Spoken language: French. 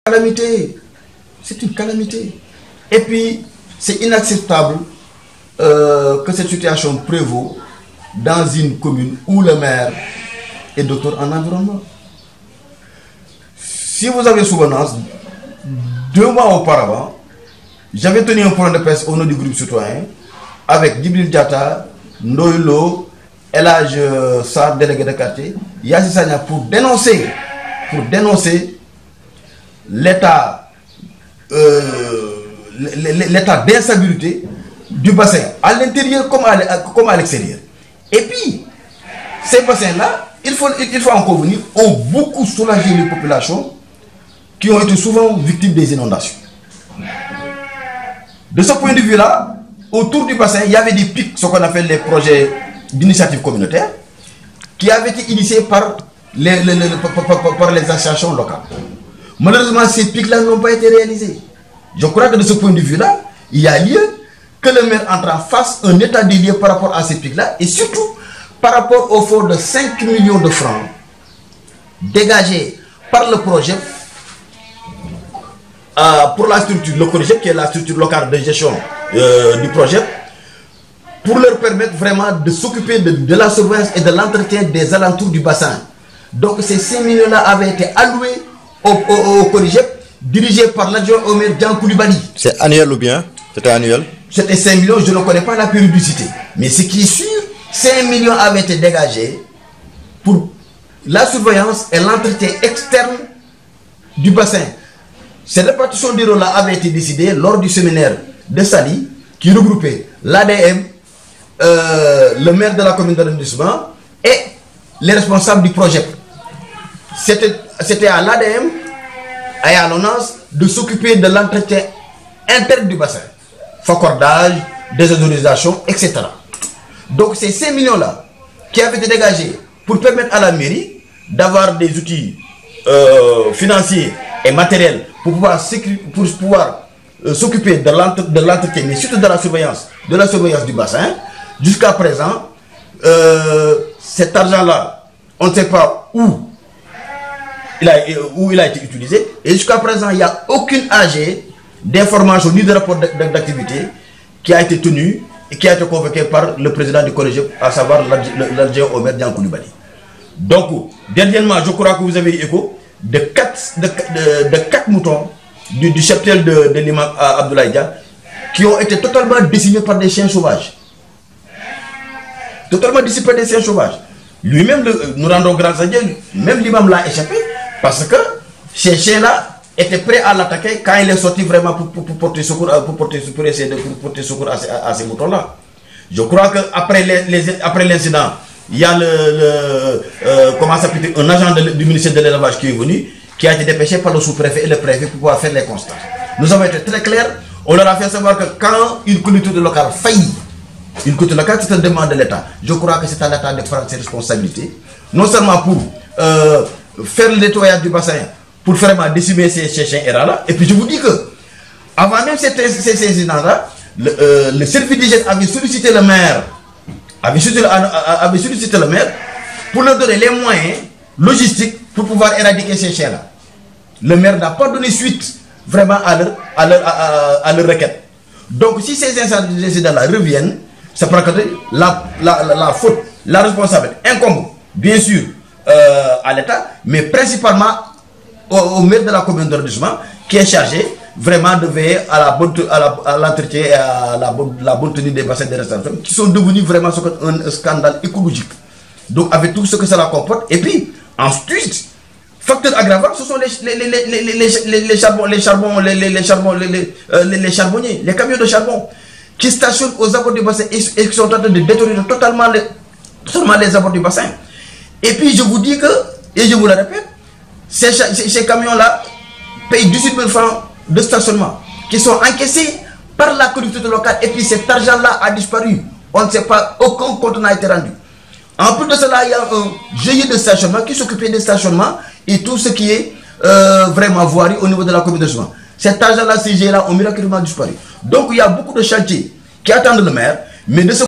calamité. C'est une calamité. Et puis, c'est inacceptable que cette situation prévaut dans une commune où le maire est docteur en environnement. Si vous avez souvenance, 2 mois auparavant, j'avais tenu un point de presse au nom du groupe citoyen avec Djibril Diatta, Ndoye Lo, El Hadj Sarr, délégué de quartier, Yacine Sagna, pour dénoncer l'état d'instabilité du bassin, à l'intérieur comme à l'extérieur. Et puis, ces bassins-là, il faut en convenir, ont beaucoup soulagé les populations qui ont été souvent victimes des inondations. De ce point de vue-là, autour du bassin, il y avait des pics, ce qu'on appelle les projets d'initiative communautaire, qui avaient été initiés par les associations locales. Malheureusement, ces pics-là n'ont pas été réalisés. Je crois que de ce point de vue-là, il y a lieu que le maire entre en face un état des lieux par rapport à ces pics-là, et surtout par rapport au fonds de 5 millions de francs dégagés par le projet pour la structure, le projet qui est la structure locale de gestion du projet, pour leur permettre vraiment de s'occuper de la surveillance et de l'entretien des alentours du bassin. Donc ces 5 millions-là avaient été alloués au CONIGEP, dirigé par l'adjoint au maire Jean Koulibaly. C'est annuel ou bien? C'était annuel? C'était 5 millions, je ne connais pas la périodicité. Mais ce qui est sûr, 5 millions avaient été dégagés pour la surveillance et l'entretien externe du bassin. Cette répartition des rôles-là avait été décidée lors du séminaire de Saly, qui regroupait l'ADM, le maire de la commune d'arrondissement et les responsables du projet. C'était à l'ADM et à l'ONAS de s'occuper de l'entretien interne du bassin, facordage, désodorisation, etc. Donc ces 5 millions-là qui avaient été dégagés pour permettre à la mairie d'avoir des outils financiers et matériels pour pouvoir s'occuper de l'entretien, mais surtout de la surveillance du bassin. Jusqu'à présent, cet argent-là, on ne sait pas où il a été utilisé. Et jusqu'à présent, il n'y a aucune AG d'information ni de rapport d'activité qui a été tenu et qui a été convoqué par le président du collège, à savoir l'adjoint au maire Jean Koulibaly. Donc, dernièrement, je crois que vous avez eu écho de 4 moutons du cheptel de l'imam Abdoulaye Dia qui ont été totalement décimés par des chiens sauvages. Totalement décimés par des chiens sauvages. Lui-même, nous rendons grâce à Dieu, même l'imam l'a échappé parce que ces chiens-là étaient prêts à l'attaquer quand il est sorti vraiment pour porter secours, pour essayer de porter secours à ces moutons-là. Je crois qu'après l'incident, il y a un agent du ministère de l'élevage qui est venu, qui a été dépêché par le sous-préfet et le préfet pour pouvoir faire les constats. Nous avons été très clairs, on leur a fait savoir que quand une collectivité locale faillit, une collectivité locale, c'est une demande de l'État. Je crois que c'est à l'État de prendre ses responsabilités, non seulement pour faire le nettoyage du bassin, pour vraiment décimer ces chiens errants-là. Et puis je vous dis que, avant même ces incidents-là, le service d'hygiène avait sollicité le maire, pour leur donner les moyens logistiques pour pouvoir éradiquer ces chiens-là. Le maire n'a pas donné suite vraiment à leur requête. Donc si ces incidents-là reviennent, c'est parce que la faute, la responsabilité incombe bien sûr à l'État, mais principalement au maire de la commune d'arrondissement qui est chargé vraiment de veiller à l'entretien et à la bonne tenue des bassins de restauration qui sont devenus vraiment un scandale écologique. Donc avec tout ce que cela comporte. Et puis ensuite, facteur aggravant, ce sont les charbonniers, les camions de charbon qui stationnent aux abords du bassin et qui sont en train de détruire totalement les abords du bassin. Et puis je vous dis que, et je vous le répète, ces camions-là payent 18 000 francs de stationnement qui sont encaissés par la collectivité locale, et puis cet argent-là a disparu. On ne sait pas, aucun compte n'a été rendu. En plus de cela, il y a un GIE de stationnement qui s'occupait des stationnements et tout ce qui est vraiment voirie au niveau de la commune de Souma. Cet argent-là, ces GIE-là ont miraculeusement disparu. Donc il y a beaucoup de chantiers qui attendent le maire, mais de ce